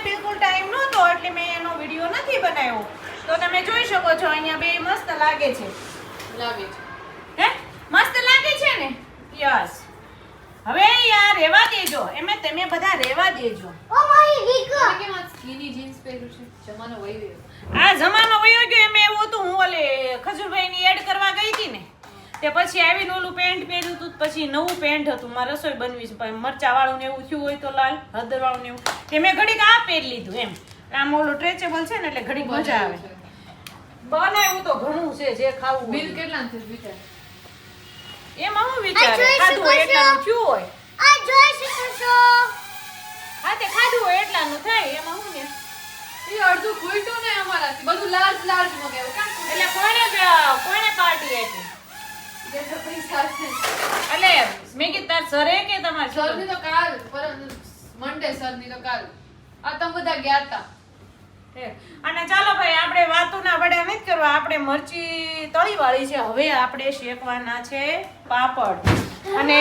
બિલકુલ ટાઈમ નહોતો એટલે મેં એનો વિડીયો નથી બનાવ્યો. તો તમે જોઈ શકો છો અહીંયા બે મસ્ત લાગે છે. હે મસ્ત લાગે છે ને? યસ. હવે યાર રેવા દેજો. તમે બધા રેવા દેજો. ઓ માય વીકો કેમ આ સ્કીની જીન્સ પહેર્યું છે? જમાનો વહી ગયો. આ જમાનો વયો ગયો એમ એવું હતું. હું ઓલે ખજૂરભાઈની એડ કરવા ગઈ હતી ને તે પછી આવીને ઓલું પેન્ટ પહેર્યું હતું પછી નવું પેન્ટ હતું. મારે રસોઈ બનવી છે મરચા વાળું ને એવું થયું હોય તો લાલ હળદર વાળું ને એવું તે મેં ઘડીક આ પહેરી લીધું એમ. આમ ઓલું સ્ટ્રેચેબલ છે ને એટલે ઘડીક મજા આવે. બનાવ્યું તો ઘણું છે જે ખાવું બિલ કેટલા છે વિચાર? એમાં હું વિચારે ખાધું હોય એટલાનું થયું હોય. આ જોઈ શકો છો. હા તે ખાધું હોય એટલાનું થાય એમાં હું ને એ અડધું ખૂટ્યું ને અમારાથી બધું લાર્જ લાર્જ મગાવ્યું કાં એટલે કોઈને પાર્ટી આપી જેટલા પૈસા છે એટલે મેં કીધું તાર સરે કે તમારે સરની તો કાલ મંડે સરની તો કાલ આ તમે બધા ગયા હતા. અને ચાલો ભાઈ આપણે વાતોના વડા નથી કરવા. આપણે મરચી તળી વાળી છે. હવે આપણે શેકવાના છે પાપડ. અને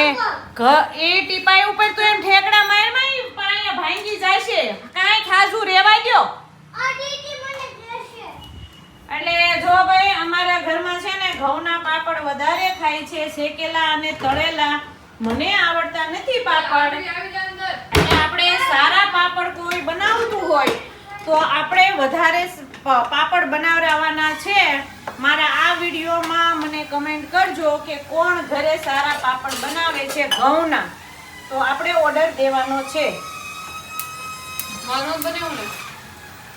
એ ટીપાઈ ઉપર તો એમ ઠેકડા મારમાં પાણી ભાંગી જાય છે. કાંઈ ખાજુ રેવા દો. આ દીદી મને કહેશે. એટલે જો ભાઈ અમારા ઘરમાં છે ને ઘઉંના પાપડ વધારે ખાય છે શેકેલા અને તળેલા. મને આવડતા નથી પાપડ. આવી જા અંદર. અને આપણે સારા પાપડ કોઈ બનાવતું હોય તો આપણે વધારે પાપડ બનાવવાના છે. મારા આ વિડીયોમાં મને કમેન્ટ કરજો કે કોણ ઘરે સારા પાપડ બનાવે છે ઘઉંના. તો આપણે ઓર્ડર દેવાનો છે. મારું બનાવ્યું ને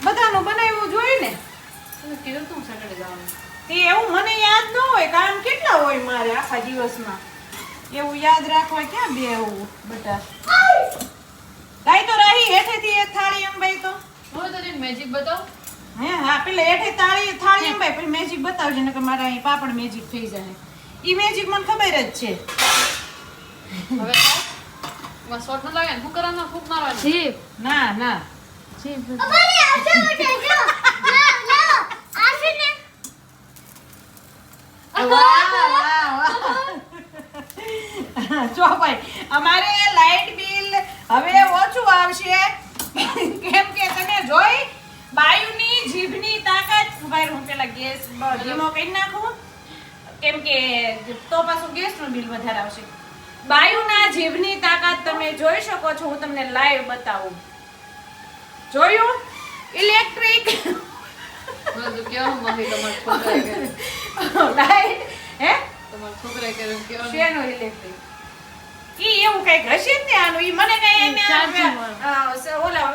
બધાનું બનાવવું જોઈએ ને. તમે કીધું તું સેટરડે જવાનું. તે એવું મને યાદ ન હોય. કામ કેટલા હોય મારે આખા દિવસમાં. એવું યાદ રાખવા ક્યાં બે એવું બટા. ગાય તો રહી હેઠેથી એક થાળી એમ ભાઈ તો હવે તો એક મેજિક બતાવ. હે હા પેલે હેઠે થાળી એમ ભાઈ પછી મેજિક બતાવજે ને કે મારા અહીં પાપડ મેજિક થઈ જાય. ઈ મેજિક મને ખબર જ છે. હવે માં શોર્ટ ન લાગે ને હું કરવાના ફૂક મારવાની જીપ ના ના જીપ અમારે આજો બેટા જો. લાવ આશે ને. વાહ વાહ વાહ. જો ભાઈ અમારે લાઈટ બિલ હવે ઓછું આવશે કેમ કે તમે જોઈ બાયુની જીભની તાકાત. ભાઈ હું પેલા ગેસ ધીમો કરી નાખું કેમ કે તો પાછું ગેસનું બિલ વધારે આવશે. બાયુના જીભની તાકાત તમે જોઈ શકો છો. હું તમને લાઈવ બતાવું. જોયું ઇલેક્ટ્રિક બધું કેવું મમ્મી તમાર છોકરાએ કર્યું લાઈટ હે તમાર છોકરાએ કર્યું કેવું શેનો ઇલેક્ટ્રિક ઈ એવું કઈક હશે જ ને આનું. ઈ મને કઈ એને ઓલા